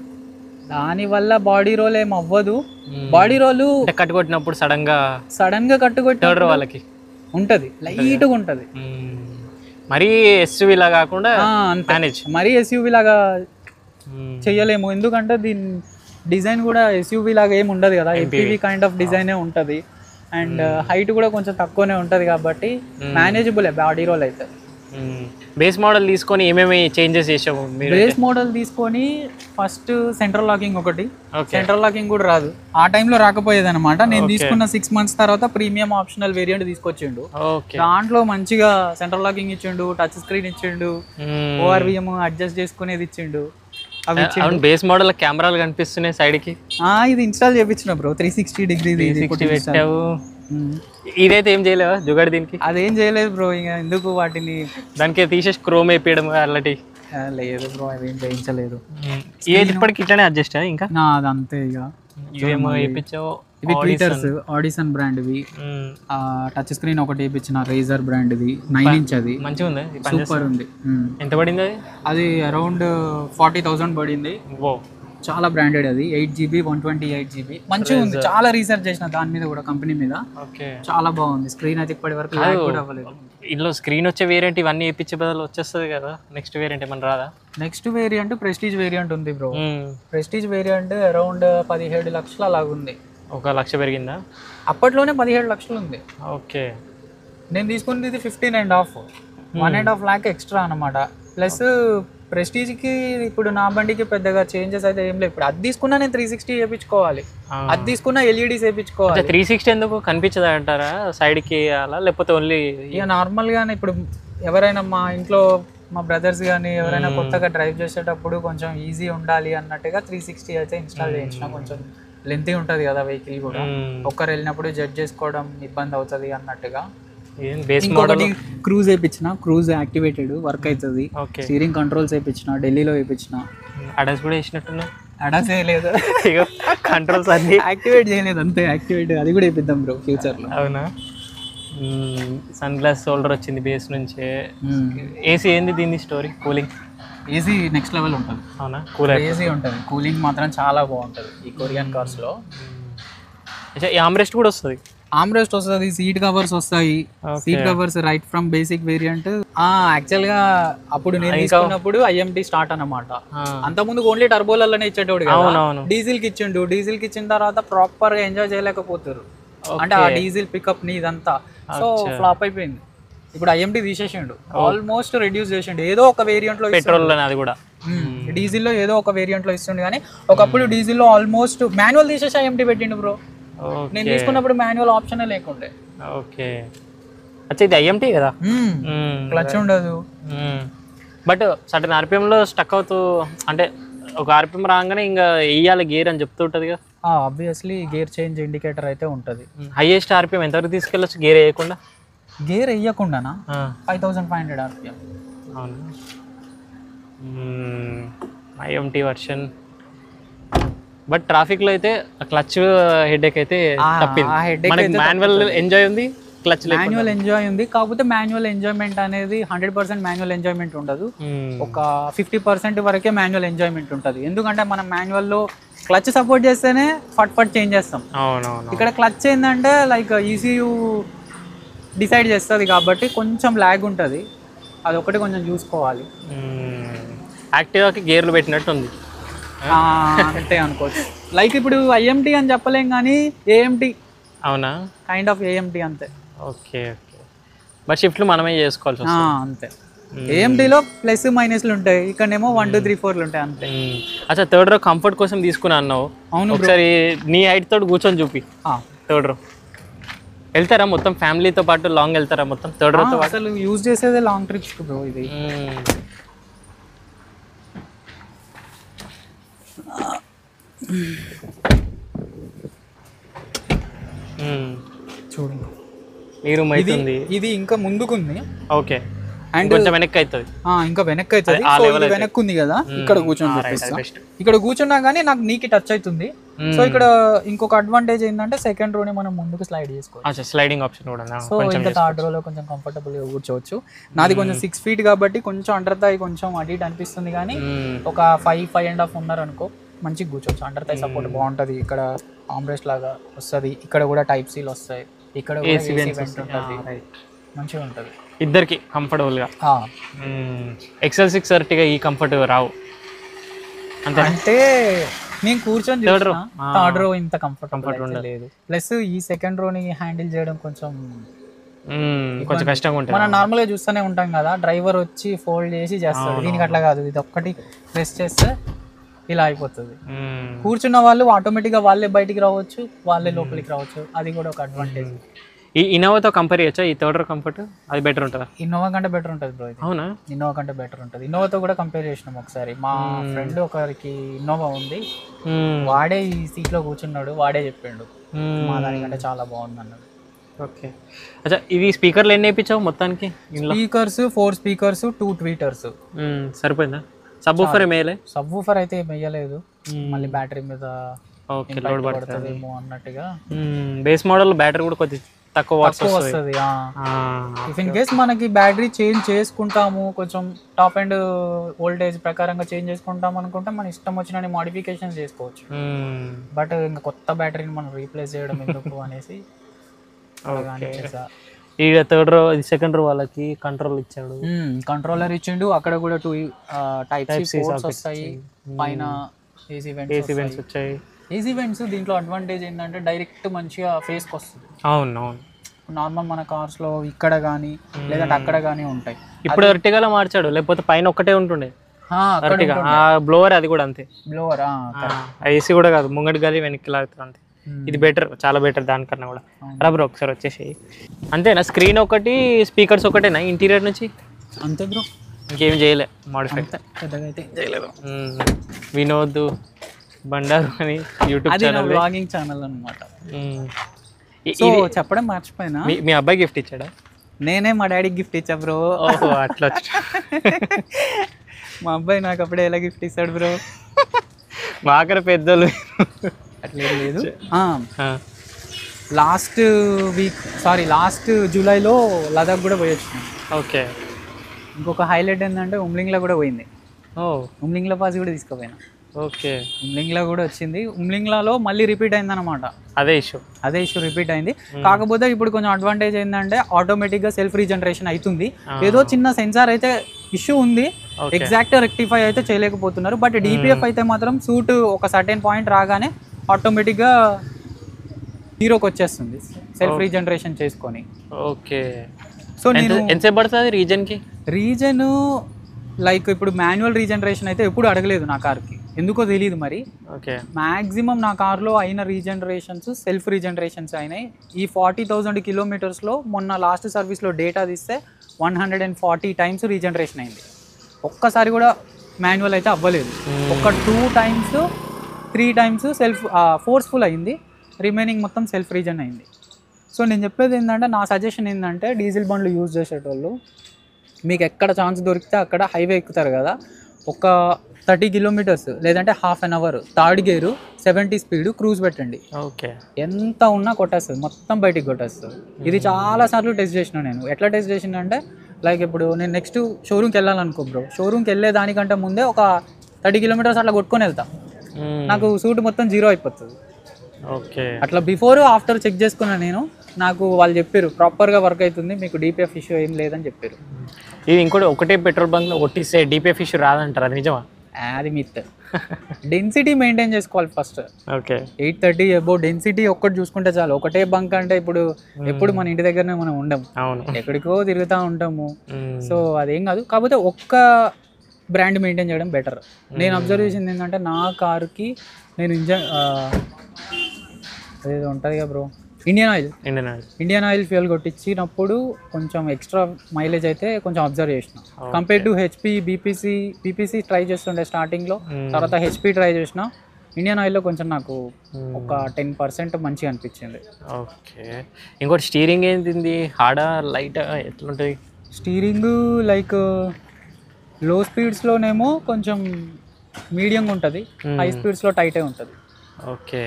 దానివల్ల బాడీ రోల్ ఏం అవ్వదు. బాడీ రోల్ కట్టుకొట్టినప్పుడు సడన్ గా కట్టుకొట్టి వాళ్ళకి ఉంటది, లైట్గా ఉంటది. మరీ ఎస్యూవీ లాగా కాకుండా మరీ ఎస్యూవీ లాగా చెయ్యలేము, ఎందుకంటే దీని డిజైన్ కూడా ఎస్యూవీ లాగా ఏమి ఉండదు కదా, ఎంపీవీ కైండ్ ఆఫ్ డిజైనే ఉంటుంది. అండ్ హైట్ కూడా కొంచెం తక్కువనే ఉంటుంది కాబట్టి మేనేజబుల్ బాడీ రోల్ అయితే. బేస్ మోడల్ తీసుకొని ఏమేమి చేంజెస్ చేసాము? బేస్ మోడల్ తీసుకొని ఫస్ట్ సెంట్రల్ లాకింగ్ ఒకటి, సెంట్రల్ లాకింగ్ కూడా రాదు, ఆ టైంలో రాకపోయేది అనమాట. నేను తీసుకున్న 6 months తర్వాత ప్రీమియం ఆప్షనల్ వేరియంట్ తీసుకొచ్చిండు. దాంట్లో మంచిగా సెంట్రల్ లాకింగ్ ఇచ్చిండు, టచ్ స్క్రీన్ ఇచ్చిండు, ఓఆర్విఎం అడ్జస్ట్ చేసుకునేది ఇచ్చిండు. బేస్ మోడల్ కెమెరాలు కనిపిస్తున్నాయి సైడ్ కి. ఇది ఇన్స్టాల్ చేయించిన బ్రో, 360 డిగ్రీ. ఇదైతే ఏం చేయలేవా జుగాడు దీనికి? అదేం చేయలేదు బ్రో, ఇంకా ఎందుకు వాటిని దానికి తీసేసి క్రోమ్ వేయడం అలాంటి లేదు బ్రో, అదేం చేయించలేదు. ఏది ఇప్పటికి ఇట్లానే అడ్జస్ట్ ఇంకా అదంతే. ఇక ఇవేమో వేయించావు. ఇవి ట్విటర్స్ ఆడిసన్ బ్రాండ్వి, టచ్ స్క్రీన్ ఒకటి వేయించిన రేజర్ బ్రాండ్ది 9 inch, అది మంచిగా ఉంది, సూపర్ ఉంది. ఎంత పడింది అది అరౌండ్ 40,000 పడింది. చాలా బ్రాండెడ్, అది 8GB 128GB మంచిగా ఉంది. చాలా రీసెర్చ్ చేసిన దాని మీద కూడా, కంపెనీ మీద. చాలా బాగుంది. స్క్రీన్ అయితే ఇప్పటి వరకు కూడా అవ్వలేదు. ఇందులో స్క్రీన్ వచ్చే వేరియంట్ ఇవన్నీ వేయించే బదులు వచ్చేస్తుంది కదా, నెక్స్ట్ వేరియంట్ ఏమన్నా రాదా? నెక్స్ట్ వేరియంట్ ప్రెస్టీజ్ వేరియంట్ ఉంది బ్రో. ప్రెస్టీజ్ వేరియంట్ అరౌండ్ 17 లక్షలు అలాగుంది. 1 లక్ష పెరిగిందా? అప్పట్లోనే 17 లక్షలు ఉంది. ఓకే, నేను తీసుకున్నది 15.5, 1.5 lakh ఎక్స్ట్రా అనమాట. ప్లస్ ప్రెస్టీజ్కి ఇప్పుడు నా బండికి పెద్దగా చేంజెస్ అయితే ఏం లేదు. ఇప్పుడు అది తీసుకున్నా నేను 360 వేయించుకోవాలి, అది తీసుకున్నా LEDs వేయించుకోవాలి. 360 ఎందుకు కనిపించదా అంటారా సైడ్కి అలా, లేకపోతే ఓన్లీ ఇక నార్మల్గానే? ఇప్పుడు ఎవరైనా మా ఇంట్లో మా బ్రదర్స్ కానీ ఎవరైనా కొత్తగా డ్రైవ్ చేసేటప్పుడు కొంచెం ఈజీ ఉండాలి అన్నట్టుగా 360 అయితే ఇన్స్టాల్ చేయించిన. కొంచెం లెంతీ ఉంటుంది కదా వెహికల్ కూడా, ఒక్కరు వెళ్ళినప్పుడు జడ్జ్ చేసుకోవడం ఇబ్బంది అవుతుంది అన్నట్టుగా. ఇంకొకటి క్రూజ్ వేయించిన, క్రూజ్ యాక్టివేటెడ్ వర్క్ అవుతుంది. స్టీరింగ్ కంట్రోల్స్ వేయించిన, ఢిల్లీలో వేయించిన. అడాస్ కూడా వేసినట్టున్నా? అడాస్ వేయలేదు, కంట్రోల్స్ అన్ని యాక్టివేట్ చేయలేదు అంతే. యాక్టివేట్ అది కూడా వేయిద్దాం బ్రో ఫ్యూచర్లో. అవునా? సన్ గ్లాస్ హోల్డర్ వచ్చింది బేస్ నుంచే. ఏసీ ఏంది దీని story? Cooling AC next level ఉంటుంది. అవునా? కూలర్ ఏసీ ఉంటుంది, కూలింగ్ మాత్రం చాలా బాగుంటుంది ఈ కొరియన్ కార్స్లో. ఆమ్రెస్ట్ కూడా వస్తుంది? ఆమ్రెస్ట్ వస్తుంది, సీట్ కవర్స్ వస్తాయి. Seat covers right from basic variant. యాక్చువల్గా అప్పుడు నేను తీసుకున్నప్పుడు IMT స్టార్ట్ అన్నమాట. అంతకుముందు ఓన్లీ టర్బోలలోనే ఇచ్చేటోడు కదా, డీజిల్ కి ఇచ్చిండు. డీజిల్ కి ఇచ్చిన తర్వాత ప్రాపర్ గా ఎంజాయ్ చేయలేకపోతారు, అంటే ఆ డీజిల్ పికప్ ని ఇదంతా. సో ఫ్లాప్ అయిపోయింది. ఇప్పుడు ఐఎంటీ తీసేసిండు, ఆల్మోస్ట్ రెడ్యూస్ చేసిండు. ఏదో ఒక వేరియంట్ లో పెట్రోల్ అది కూడా డీజిల్ లో ఏదో ఒక వేరియంట్ లో ఇస్తుండే, కానీ ఒకప్పుడు డీజిల్ లో ఆల్మోస్ట్ మాన్యువల్ తీసేసి ఐఎంటీ పెట్టిండు బ్రో. నేను తీసుకున్నప్పుడు మాన్యువల్ ఆప్షన్ లేకుండే. ఓకే, అచ్చా ఇది ఐఎంటీ కదా, క్లచ్ ఉండదు. బట్ సడన్ ఆర్పిఎం లో స్టక్ అవుతూ, అంటే ఒక ఆర్పిఎం రాగానే ఇంకా వెయ్యాలి గేర్ అని చెప్తూ ఉంటుంది కదా. ఆబ్వియస్లీ గేర్ చేంజ్ ఇండికేటర్ అయితే ఉంటుంది. హైయెస్ట్ ఆర్పిఎం ఎంతవరకు తీసుకెళ్ళచ్చు గేర్ వేయకుండా? గేర్ వేయకుండానా 5500 ఆర్పిఎం. అవును, ఐఎంటీ వర్షన్. బట్ ట్రాఫిక్లో అయితే క్లచ్ హెడేక్ అయితే తప్పింది. మనకి మాన్యువల్ ఎంజాయ్ ఉంది, క్లచ్ మాన్యువల్ ఎంజాయ్ ఉంది. కాకపోతే మాన్యువల్ ఎంజాయ్మెంట్ అనేది 100% మాన్యువల్ ఎంజాయ్మెంట్ ఉండదు. ఒక 50% వరకే మాన్యువల్ ఎంజాయ్మెంట్ ఉంటుంది. ఎందుకంటే మనం మాన్యువల్లో క్లచ్ సపోర్ట్ చేస్తేనే ఫట్ చేంజ్ చేస్తాం. అవునవును. ఇక్కడ క్లచ్ ఏంటంటే లైక్ ఈసీయూ డిసైడ్ చేస్తుంది కాబట్టి కొంచెం ల్యాగ్ ఉంటుంది. అదొకటి కొంచెం చూసుకోవాలి. యాక్టివాకి గేర్లు పెట్టినట్టు ఉంది అంతే అనుకోవచ్చు. లైక్ ఇప్పుడు ఐఎంటీ అని చెప్పలేం కానీ ఏఎంటీ. అవునా? కైండ్ ఆఫ్ ఏఎంటీ అంతే. Okay okay. బట్ షిఫ్ట్లు మనమే చేసుకోవాల్సి వస్తుంది అంతే. ఏఎంటీలో ప్లస్ మైనస్లు ఉంటాయి, ఇక్కడేమో 1 2 3 4 ఉంటాయి అంతే. అచ్చా, థర్డ్ రో కంఫర్ట్ కోసం తీసుకున్నా అన్నావు. అవును, ఒకసారి నీ హైట్ తోటి కూర్చొని చూపి. థర్డ్ రో వెళ్తారా మొత్తం ఫ్యామిలీతో పాటు? లాంగ్ వెళ్తారా మొత్తం థర్డ్ రోతో? అసలు యూజ్ చేసేదే లాంగ్ ట్రిప్స్ బ్రో ఇది. చూడండి మీరు మైతుంది, ఇది ఇంకా ముందుకుంది. ఓకే, అండ్ కొంచెం వెనక్కి అవుతుంది. ఇంకా వెనక్కి అవుతుంది. వెనక్కి ఉంది కదా, ఇక్కడ కూర్చొని ఇక్కడ కూర్చున్నా కానీ నాకు నీకి టచ్ అవుతుంది. సో ఇక్కడ ఇంకొక అడ్వాంటేజ్ ఏంటంటే సెకండ్ రోని మనం ముందుకు స్లైడ్ చేసుకోవచ్చు. స్లైడింగ్ ఆప్షన్ కూడా. సో ఇంకా థర్డ్ రోలో కొంచెం కంఫర్టబుల్ గా కూర్చోవచ్చు. నాది కొంచెం 6 feet కాబట్టి కొంచెం అండర్ థై కొంచెం అటు ఇటు అనిపిస్తుంది, కానీ ఒక 5.5.5 ఉన్నారు అనుకో మంచిగా కూర్చోవచ్చు. అండర్ థై సపోర్ట్ బాగుంటది. ఇక్కడ ఆమ్రెస్ట్ లాగా వస్తుంది. ఇక్కడ కూడా టైప్ సీలు వస్తాయి. ఇక్కడ ఏసీ వెంట్ ఉంటుంది, మంచిగా ఉంటుంది ఇద్దరికి కంఫర్టబుల్ గా. XL6 Ertiga ఈ కంఫర్ట్ రావు అంటే నేను కూర్చొని థర్డ్ రో ఇంత కంఫర్ట్ లేదు. ప్లస్ ఈ సెకండ్ రోని హ్యాండిల్ చేయడం కొంచెం కష్టంగా ఉంటుంది. మనం నార్మల్ గా చూస్తూనే ఉంటాం కదా, డ్రైవర్ వచ్చి ఫోల్డ్ చేసి చేస్తాడు. దీనికి అట్లా కాదు, ఇది ఒక్కటి ప్రెస్ చేస్తే ఇలా అయిపోతుంది. కూర్చున్న వాళ్ళు ఆటోమేటిక్ గా వాళ్ళే బయటికి రావచ్చు, వాళ్ళే లోపలికి రావచ్చు. అది కూడా ఒక అడ్వాంటేజ్. ఈ ఇన్నోవాతో కంపేర్ చేయొచ్చా ఈ థర్డ్ రో కంఫర్ట్? అది బెటర్ ఉంటుందా? ఇన్నోవా కంటే బెటర్ ఉంటుంది బ్రో ఇది. అవునా? ఇన్నోవా కంటే బెటర్ ఉంటుంది. ఇన్నోవాతో కూడా కంపేర్ చేసినాం ఒకసారి. మా ఫ్రెండ్ ఒకరికి ఇన్నోవా ఉంది, వాడే ఈ సీట్ లో కూర్చున్నాడు, వాడే చెప్పిండు మా దానికంటే చాలా బాగుంది అన్నాడు. ఓకే, అచ్చా ఇది స్పీకర్లు ఎన్ని వేయించావు మొత్తానికి? Speakers 4 speakers 2 tweeters. సరిపోయిందా? సబ్ ఊఫర్ ఏమేయలే? సబ్ ఊఫర్ అయితే వేయలేదు, మళ్ళీ బ్యాటరీ మీద లోడ్ పడుతుందేమో అన్నట్టుగా. బేస్ మోడల్ బ్యాటరీ కూడా కొద్దిగా తక్కువ వస్తుంది. ఇఫ్ ఇన్ కేస్ మనకి బ్యాటరీ చేంజ్ చేసుకుంటాము, కొంచెం టాప్ అండ్ వోల్టేజ్ ప్రకారంగా చేంజ్ చేసుకుంటాం అనుకుంటే మన ఇష్టం వచ్చిన మోడిఫికేషన్ చేసుకోవచ్చు. బట్ ఇంకా కొత్త బ్యాటరీని మనం రీప్లేస్ చేయడం ఎందుకు అనేసి ఈ థర్డ్ రో సెకండ్ రో వాళ్ళకి కంట్రోల్ ఇచ్చాడు, కంట్రోలర్ ఇచ్చిండు. అక్కడ కూడా 2 టైప్ సి పోర్ట్స్ వస్తాయి. పైన ఏసీ వెంట్స్ వచ్చాయి. ఏసీ వెంట్స్ దీంట్లో అడ్వాంటేజ్ ఏంటంటే డైరెక్ట్ మంచిగా ఫేస్కి వస్తుంది. అవును అవును. నార్మల్ మన కార్స్ లో ఇక్కడ కానీ లేదంటే అక్కడ కానీ ఉంటాయి. ఇప్పుడు ఎర్టిగాలో మార్చాడు, లేకపోతే పైన ఒక్కటే ఉంటుండే బ్లోవర్. అది కూడా అంతే, బ్లోవర్. ఏసీ కూడా కాదు, ముంగడి గాలి వెనక్కి లాగుతుంది అంతే. ఇది బెటర్, చాలా బెటర్ దానికన్నా కూడా. రబ్బర్ ఒకసారి వచ్చేసి అంతేనా? స్క్రీన్ ఒకటి, స్పీకర్స్ ఒకటేనా ఇంటీరియర్ నుంచి? అంతే బ్రో, ఇంకేం చేయలే మోడిఫై పెద్దగా అయితే చేయలేదు. వినోద్ బండారు అని యూట్యూబ్ ఛానల్, వ్లాగింగ్ ఛానల్ అన్నమాట. సో చెప్పడం మర్చిపోయినా, మీ అబ్బాయి గిఫ్ట్ ఇచ్చాడా? నేనే మా డాడీకి గిఫ్ట్ ఇచ్చా బ్రో. ఓహో అట్లా. మా అబ్బాయి నాకు అప్పుడే ఎలా గిఫ్ట్ ఇస్తాడు బ్రో? మాకర పెద్దలు అట్లా లేదు. లాస్ట్ జూలైలో లదాఖ్ కూడా పోయి వచ్చినాం. ఓకే. ఇంకొక హైలైట్ ఏంటంటే ఉమ్లింగ్లో కూడా పోయింది. ఉమ్లింగ్లో పాస్ కూడా తీసుకుపోయినా. ఓకే, ఉమ్లింగ్లో కూడా వచ్చింది. ఉమ్లింగ్లలో మళ్ళీ రిపీట్ అయింది అనమాట. అదే ఇష్యూ రిపీట్ అయింది. కాకపోతే ఇప్పుడు కొంచెం అడ్వాంటేజ్ ఏంటంటే ఆటోమేటిక్గా సెల్ఫ్ రీజనరేషన్ అవుతుంది. ఏదో చిన్న సెన్సార్ అయితే ఇష్యూ ఉంది, ఎగ్జాక్ట్ రెక్టిఫై అయితే చేయలేకపోతున్నారు. బట్ డిపిఎఫ్ అయితే మాత్రం సూట్ ఒక సర్టెన్ పాయింట్ రాగానే ఆటోమేటిక్గా జీరోకి వచ్చేస్తుంది సెల్ఫ్ రీజనరేషన్ చేసుకొని. ఓకే. సో నేను ఎంతసేపు పడుతుంది రీజన్ లైక్ ఇప్పుడు మాన్యువల్ రీజనరేషన్ అయితే ఎప్పుడు అడగలేదు నా కార్కి, ఎందుకో తెలియదు మరి. ఓకే. మ్యాక్సిమం నా కార్లో అయిన రీజనరేషన్స్ సెల్ఫ్ రీజనరేషన్స్ అయినాయి. ఈ 40,000 కిలోమీటర్స్లో మొన్న లాస్ట్ సర్వీస్లో డేటా తీస్తే 140 టైమ్స్ రీజనరేషన్ అయింది. ఒక్కసారి కూడా మాన్యువల్ అయితే అవ్వలేదు. ఒక 2 times 3 times సెల్ఫ్ ఫోర్స్ఫుల్ అయింది, రిమైనింగ్ మొత్తం సెల్ఫ్ రీజన్ అయింది. సో నేను చెప్పేది ఏంటంటే, నా సజెషన్ ఏంటంటే, డీజిల్ బండ్లు యూజ్ చేసేటోళ్ళు మీకు ఎక్కడ ఛాన్స్ దొరికితే అక్కడ హైవే ఎక్కుతారు కదా, ఒక 30 kilometers లేదంటే half an hour third gear 70 speed cruise పెట్టండి. ఓకే. ఎంత ఉన్నా కొట్టేస్తుంది, మొత్తం బయటికి కొట్టేస్తుంది. ఇది చాలాసార్లు టెస్ట్ చేసిన నేను. ఎట్లా టెస్ట్ చేసిన అంటే, లైక్ ఇప్పుడు నేను నెక్స్ట్ షోరూమ్కి వెళ్ళాలనుకో బ్రో, షోరూమ్కి వెళ్ళే దానికంటే ముందే ఒక 30 kilometers అట్లా కొట్టుకొని వెళ్తా, నాకు సూట్ మొత్తం 0 అయిపోతుంది. ఓకే. అట్లా బిఫోర్ ఆఫ్టర్ చెక్ చేసుకున్నా నేను. నాకు వాళ్ళు చెప్పారు ప్రాపర్గా వర్క్ అవుతుంది, మీకు డిపిఎఫ్ ఇష్యూ ఏం లేదని చెప్పారు. ఇది ఇంకోటి, ఒకటే పెట్రోల్ బంక్లో కొట్టిస్తే డిపిఎఫ్ ఇష్యూ రాదంటారు, అది నిజమా? అది మిత్. డెన్సిటీ మెయింటైన్ చేసుకోవాలి ఫస్ట్. ఓకే. 830 అబౌవ్ డెన్సిటీ ఒక్కటి చూసుకుంటే చాలు. ఒకటే బంక్ అంటే ఇప్పుడు ఎప్పుడు మన ఇంటి దగ్గరనే మనం ఉండం, ఎక్కడికో తిరుగుతూ ఉంటాము. సో అదేం కాదు, కాకపోతే ఒక్క బ్రాండ్ మెయింటైన్ చేయడం బెటర్. నేను అబ్జర్వ్ చేసింది ఏంటంటే, నా కారుకి నేను అదేదో ఉంటుంది కదా బ్రో, ఇండియన్ ఆయిల్ ఫ్యూయల్ కొట్టించినప్పుడు కొంచెం ఎక్స్ట్రా మైలేజ్ అయితే కొంచెం అబ్జర్వ్ చేసిన. Compare to HP, BPC try చేస్తుండే స్టార్టింగ్లో, తర్వాత హెచ్పి ట్రై చేసిన. ఇండియన్ ఆయిల్లో కొంచెం నాకు ఒక 10% మంచిగా అనిపించింది. ఓకే. ఇంకోటి స్టీరింగ్ ఏంటి, హార్డా లైట్ ఎట్లుంటుంది? స్టీరింగ్ లైక్ లో స్పీడ్స్లోనేమో కొంచెం మీడియంగా ఉంటుంది, హై స్పీడ్స్లో టైటే ఉంటుంది. ఓకే.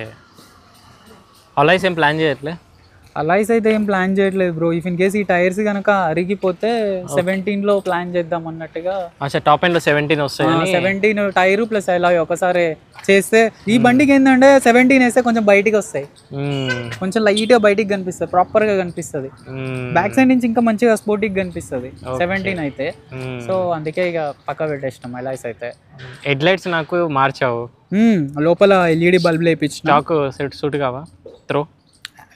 అలాయ్స్ ఏం ప్లాన్ చేయట్లే? అలాయ్స్ అయితే ఏం ప్లాన్ చేయట్లేదు బ్రో. ఇఫ్ ఇన్ కేస్ ఈ టైర్స్ కనుక అరిగిపోతే 17లో ప్లాన్ చేద్దాం అన్నట్టుగా. టాప్ ఎండ్ లో 17 వస్తాయి. 17 టైరు ప్లస్ అలాయ్ ఒకసారి చేస్తే, ఈ బండికి ఏంటంటే 17 వేస్తే కొంచెం బయటికి వస్తాయి, కొంచెం లైట్గా బయటికి కనిపిస్తుంది, ప్రాపర్గా కనిపిస్తుంది. బ్యాక్ సైడ్ నుంచి ఇంకా మంచిగా స్పోర్టిక్ కనిపిస్తుంది 17 అయితే. సో అందుకే ఇక పక్క పెట్టేసినాం అలాయ్స్ అయితే. హెడ్ లైట్స్ నాకు మార్చావు, లోపల ఎల్ఈడి బల్బ్ లేపించిన. స్టాక్ సూట్ కావా? త్రో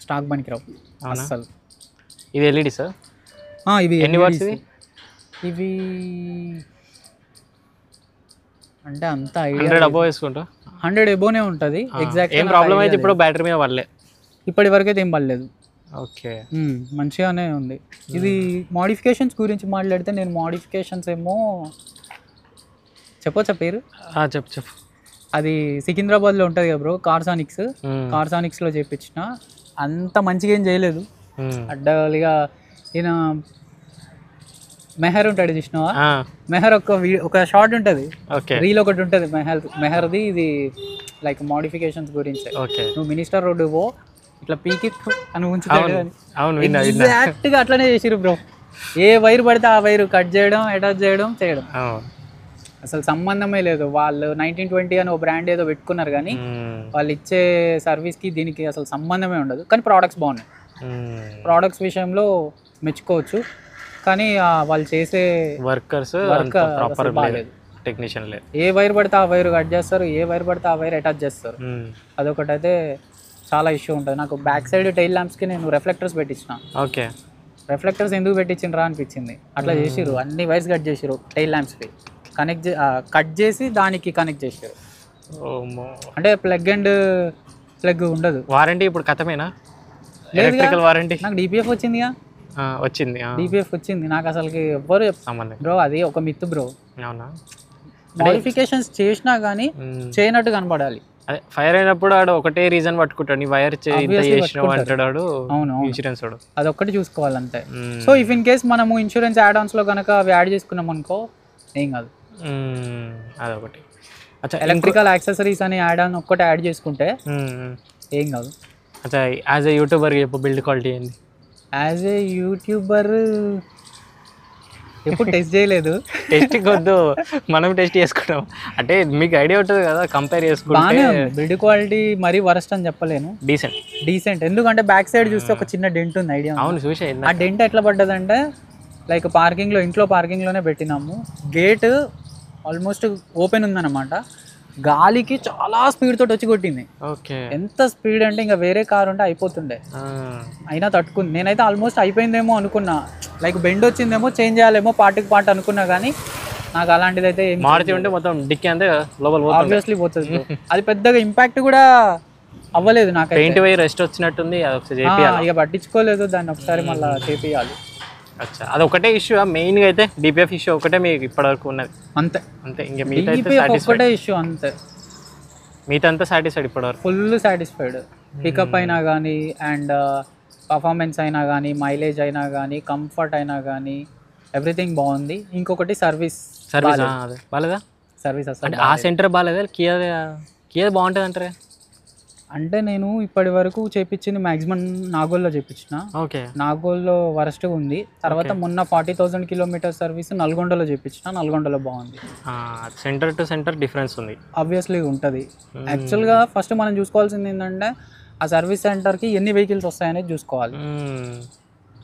స్టాక్ పనికిరావు అసలు. ఇది ఎల్ఈడి సార్? ఇవి ఎన్ని వాట్స్ ఇవి అంటే అంత 100 అబోవ్ వేసుకుంటా. 100 అబోవ్నే ఉంటుంది ఎగ్జాక్ట్. ఏం ప్రాబ్లం అయితే ఇప్పుడు బ్యాటరీ మీద పడలే? ఇప్పటి వరకు అయితే ఏం పడలేదు. ఓకే. మంచిగానే ఉంది. ఇది మోడిఫికేషన్స్ గురించి మాట్లాడితే, నేను మోడిఫికేషన్స్ ఏమో చెప్పొచ్చా పేరు? చెప్పు. అది సికింద్రాబాద్లో ఉంటుంది కదా బ్రో, కార్సానిక్స్లో చేయించిన. అంత మంచిగా ఏం చేయలేదు, అడ్డగా. ఈయన మెహర్ ఉంటాడు చూసినావా, మెహర్ ఒక షార్ట్ ఉంటుంది, రీల్ ఒకటి ఉంటుంది మెహర్ది. ఇది లైక్ మోడిఫికేషన్స్ గురించి. నువ్వు మినిస్టర్ రోడ్డు పో, ఇట్లా పీకి అని ఉంచుతాడు, ఎగ్జాక్ట్గా అట్లనే చేసిరు బ్రో. ఏ వైర్ పడితే ఆ వైర్ కట్ చేయడం, అటాచ్ చేయడం. అసలు సంబంధమే లేదు. వాళ్ళు 1920 అని ఒక బ్రాండ్ ఏదో పెట్టుకున్నారు, కానీ వాళ్ళు ఇచ్చే సర్వీస్కి దీనికి అసలు సంబంధమే ఉండదు. కానీ ప్రోడక్ట్స్ బాగున్నాయి, ప్రోడక్ట్స్ విషయంలో మెచ్చుకోవచ్చు. కానీ వాళ్ళు చేసే వర్కర్స్ బాగాలేదు, టెక్నీషియన్ లేదు. ఏ వైర్ పడితే ఆ వైర్ కట్ చేస్తారు, ఏ వైర్ పడితే ఆ వైర్ అటాచ్ చేస్తారు. అదొకటైతే చాలా ఇష్యూ ఉంటుంది. నాకు బ్యాక్ సైడ్ టైల్ ల్యాంప్స్కి నేను రిఫ్లెక్టర్స్ పెట్టించిన. ఓకే. రిఫ్లెక్టర్స్ ఎందుకు పెట్టించినరా అనిపించింది. అట్లా చేసిరు, అన్ని వైర్స్ కట్ చేసిరు, టైల్ ల్యాంప్స్కి కట్ చేసి దానికి కనెక్ట్ చేశారు. అంటే ప్లగ్ ఉండదు. వారంటీ ఇప్పుడు కథమేనా? Electrical warranty? నాకు డిపిఎఫ్ వచ్చిందిగా. డిపిఎఫ్ వచ్చింది నాకు. అసలుకి ఎవ్వరు బ్రో, అది ఒక మిత్ బ్రో. మోడిఫికేషన్స్ చేసినా కానీ చేయనట్టు కనపడాలి. అదే ఫైర్ అయినప్పుడు ఆడు ఒకటే రీజన్ పట్టుకుంటాడు, వైర్ అంటాడు. అవును, ఇన్సూరెన్స్ అదొక్కటి చూసుకోవాలంతే. సో ఇఫ్ ఇన్ కేస్ మనము ఇన్సూరెన్స్ యాడ్ ఆన్స్ లో కనుక అవి యాడ్ చేసుకున్నాం అనుకో ఏం కాదు. అదొకటి. ఎలక్ట్రికల్ యాక్సెసరీస్ అని యాడ్ ఆన్ ఒక్కటి యాడ్ చేసుకుంటే ఏం కాదు. అచ్చా, యాజ్ ఏ యూట్యూబర్ చెప్పు, బిల్డ్ క్వాలిటీ ఏంది? యాజ్ ఏ యూట్యూబర్ ఎప్పుడు టెస్ట్ చేయలేదు. టెస్ట్ వద్దు, మనం టెస్ట్ చేసుకుంటాం. అంటే మీకు ఐడియా ఉంటుంది కదా, కంపేర్ చేసుకుంటే. బిల్డ్ క్వాలిటీ మరీ వరస్ట్ అని చెప్పలేను, డీసెంట్. ఎందుకంటే బ్యాక్ సైడ్ చూస్తే ఒక చిన్న డెంట్ ఉంది, ఐడియా? అవును, చూసే. ఆ డెంట్ ఎట్లా పడ్డదంటే, లైక్ ఇంట్లో పార్కింగ్లోనే పెట్టినాము. గేట్ ఆల్మోస్ట్ ఓపెన్ ఉందన్నమాట. గాలికి చాలా స్పీడ్ తోటి వచ్చి కొట్టింది. ఓకే. ఎంత స్పీడ్ అంటే ఇంకా వేరే కార్ ఉంటే అయిపోతుండే, అయినా తట్టుకుంది. నేనైతే ఆల్మోస్ట్ అయిపోయిందేమో అనుకున్నా, లైక్ బెండ్ వచ్చిందేమో చేంజ్ చేయాలేమో పార్ట్కి పార్ట్ అనుకున్నా, కానీ నాకు అలాంటిది అయితే మారుతి ఉంటే మొత్తం డిక్కీ అంతే లోపల ఆబ్వియస్లీ పోతుంది. అది పెద్దగా ఇంపాక్ట్ కూడా అవ్వలేదు నాకు. పెయింట్ పోయి రెస్ట్ వచ్చినట్టుంది, అది ఒకసారి చేపియాలి. ఇక పట్టించుకోలేదు దాన్ని, ఒకసారి మళ్ళీ చేపియాలి. అచ్చా, అది ఒకటే ఇష్యూ మెయిన్గా అయితే డిపిఎఫ్ ఇష్యూ ఒకటే మీకు ఇప్పటివరకు ఉన్నది అంతే. అంతే, ఇంకా మిగతా ఒకటే ఇష్యూ అంతే, మిగతా అంతా సాటిస్ఫైడ్ ఇప్పటివరకు. Full satisfied. పికప్ అయినా కానీ అండ్ పర్ఫార్మెన్స్ అయినా కానీ, మైలేజ్ అయినా కానీ, కంఫర్ట్ అయినా కానీ ఎవ్రీథింగ్ బాగుంది. ఇంకొకటి సర్వీస్ బాగాలేదా? సర్వీస్ అసలు అంటే ఆ సెంటర్ బాగాలేదా? కియా బాగుంటుంది అంటారా? అంటే నేను ఇప్పటి వరకు చేపించింది మ్యాక్సిమం నాగోల్లో చేపించిన. ఓకే. నాగోల్లో వరస్ట్గా ఉంది. తర్వాత మొన్న 40,000 కిలోమీటర్ సర్వీస్ నల్గొండలో చేపించిన, నల్గొండలో బాగుంది. సెంటర్ టు సెంటర్ డిఫరెన్స్ ఉంది, ఆబ్వియస్లీ ఉంటుంది. యాక్చువల్గా ఫస్ట్ మనం చూసుకోవాల్సింది ఏంటంటే ఆ సర్వీస్ సెంటర్కి ఎన్ని వెహికల్స్ వస్తాయనేది చూసుకోవాలి.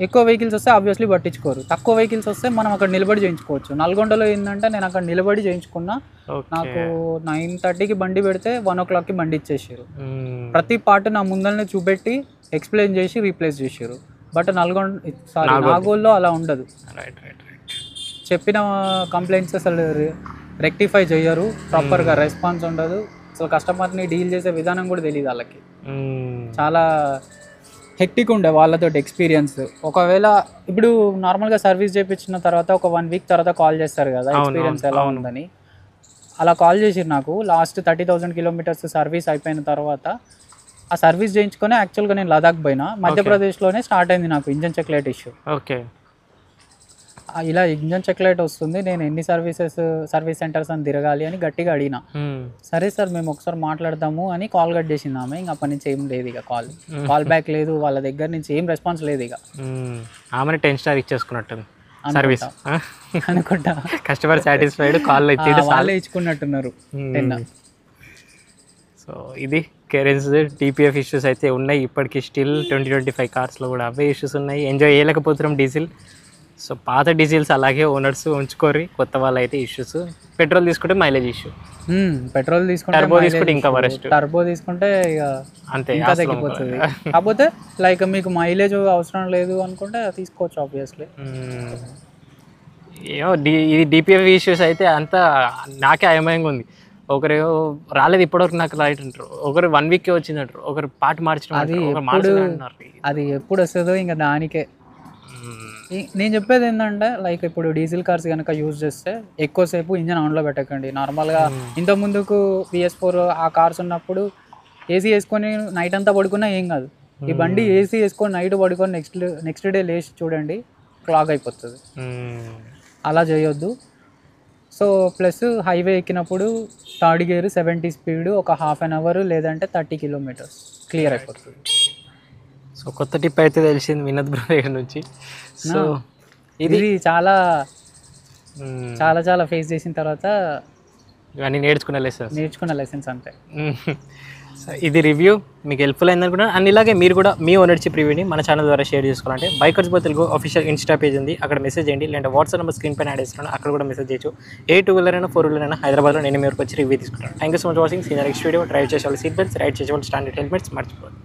ఎక్కువ వెహికల్స్ వస్తే ఆబ్వియస్లీ పట్టించుకోరు, తక్కువ వెహికల్స్ వస్తే మనం అక్కడ నిలబడి చేయించుకోవచ్చు. నల్గొండలో ఏంటంటే నేను అక్కడ నిలబడి చేయించుకున్నా, నాకు 9:30కి బండి పెడితే 1 o'clockకి బండి ఇచ్చేసారు. ప్రతి పార్ట్ నా ముందరనే చూపెట్టి ఎక్స్ప్లెయిన్ చేసి రీప్లేస్ చేసారు. బట్ నాగోల్లో అలా ఉండదు. చెప్పిన కంప్లైంట్స్ అసలు రెక్టిఫై చేయరు, ప్రాపర్గా రెస్పాన్స్ ఉండదు. అసలు కస్టమర్ని డీల్ చేసే విధానం కూడా తెలియదు వాళ్ళకి. చాలా హెక్టిక్ ఉండే వాళ్ళతో ఎక్స్పీరియన్స్. ఒకవేళ ఇప్పుడు నార్మల్గా సర్వీస్ చేయించిన తర్వాత ఒక 1 week తర్వాత కాల్ చేస్తారు కదా ఎక్స్పీరియన్స్ ఎలా ఉందని, అలా కాల్ చేసిరు నాకు. లాస్ట్ 30,000 కిలోమీటర్స్ సర్వీస్ అయిపోయిన తర్వాత ఆ సర్వీస్ చేయించుకొని యాక్చువల్గా నేను లదాఖ్ పోయినా, మధ్యప్రదేశ్లోనే స్టార్ట్ అయింది నాకు engine check light issue. Okay. ఇలా ఇంజన్ చెక్ లైట్ వస్తుంది, నేను ఎన్ని సర్వీస్ సెంటర్స్ అని తిరగాలి అని గట్టిగా అడిగిన. సరే సార్ మేము ఒకసారి మాట్లాడదాము అని కాల్ కట్ చేసింది ఆమె. ఇంకా అప్పటి నుంచి ఏం లేదు, ఇక కాల్ బ్యాక్ లేదు, వాళ్ళ దగ్గర నుంచి ఏం రెస్పాన్స్ లేదు. ఇక ఆమె 10 స్టార్ ఇచ్చేసుకున్నట్టుంది సర్వీస్ అనుకుంటా. కస్టమర్ సాటిస్ఫైడ్, కాల్ వాళ్ళే ఇచ్చుకున్నట్టున్నారు. సో ఇది కేరెన్స్ టీపీఎఫ్ ఇష్యూస్ అయితే ఉన్నాయి ఇప్పటికీ. స్టిల్ 2025 కార్స్లో కూడా అవే ఇష్యూస్ ఉన్నాయి. ఎంజాయ్ చేయలేకపోతున్నాం డీజిల్. సో పాత డీజిల్స్ అలాగే ఓనర్స్ ఉంచుకోరి, కొత్త వాళ్ళు అయితే ఇష్యూస్. పెట్రోల్ తీసుకుంటే మైలేజ్ ఇష్యూ, పెట్రోల్ తీసుకుంటే టర్బో తీసుకుంటే ఇంకా వరస్ట్. టర్బో తీసుకుంటే ఇక అంతే తగ్గిపోతుంది. కాకపోతే లైక్ మీకు మైలేజ్ అవసరం లేదు అనుకుంటే తీసుకోవచ్చు ఆబ్వియస్లీ. ఏమో ఇది డిపిఎఫ్ ఇష్యూస్ అయితే అంతా నాకే అయమయంగా ఉంది. ఒకరు రాలేదు ఇప్పటివరకు నాకు రైట్ అంటారు, ఒకరు 1 week వచ్చింది అంటారు, ఒకరు పార్ట్ మార్చడం అది ఎప్పుడు వస్తుందో ఇంకా దానికే. నేను చెప్పేది ఏంటంటే లైక్ ఇప్పుడు డీజిల్ కార్స్ కనుక యూజ్ చేస్తే ఎక్కువసేపు ఇంజన్ ఆన్లో పెట్టకండి. నార్మల్గా ఇంత ముందుకు PS4 ఆ కార్స్ ఉన్నప్పుడు ఏసీ వేసుకొని నైట్ అంతా పడుకున్నా ఏం కాదు. ఈ బండి ఏసీ వేసుకొని నైట్ పడుకొని నెక్స్ట్ డే లేచి చూడండి క్లాగ్ అయిపోతుంది. అలా చేయొద్దు. సో ప్లస్ హైవే ఎక్కినప్పుడు థర్డ్ గేర్ 70 స్పీడ్ ఒక 1/2 hour లేదంటే 30 kilometers క్లియర్ అయిపోతుంది. సో కొత్త టిప్ అయితే తెలిసింది వినోద్ బ్రో దగ్గర నుంచి. సో ఇది చాలా చాలా చాలా ఫేస్ చేసిన తర్వాత ఇవన్నీ నేర్చుకున్న లెసన్స్ అంతే. సో ఇది రివ్యూ మీకు హెల్ప్ఫుల్ అయింది అనుకుంటున్నాను. అండ్ ఇలాగే మీరు కూడా మీ ఓనర్షిప్ రివ్యూని మన ఛానల్ ద్వారా షేర్ చేసుకోవాలంటే బైకర్స్ బో తెలుగు ఆఫీషియల్ ఇన్స్టా పేజ్ ఉంది, అక్కడ మెసేజ్ చేయండి. లేదంటే వాట్సాప్ నెంబర్ స్క్రీన్ పైన యాడ్ చేస్తున్నాను, అక్కడ కూడా మెసేజ్ చేయొచ్చు. ఏ 2-wheeler అయినా 4-wheeler అయినా హైదరాబాద్లో నేను మీ వరకు వచ్చి రివ్యూ తీసుకుంటాను. Thank you so much watching. Senior next video. Drive చేసే వాళ్ళు సీట్ బెల్ట్స్, రైడ్ చేసే వాళ్ళు స్టాండర్డ్ హెల్మెట్స్ మర్చిపోవాలి.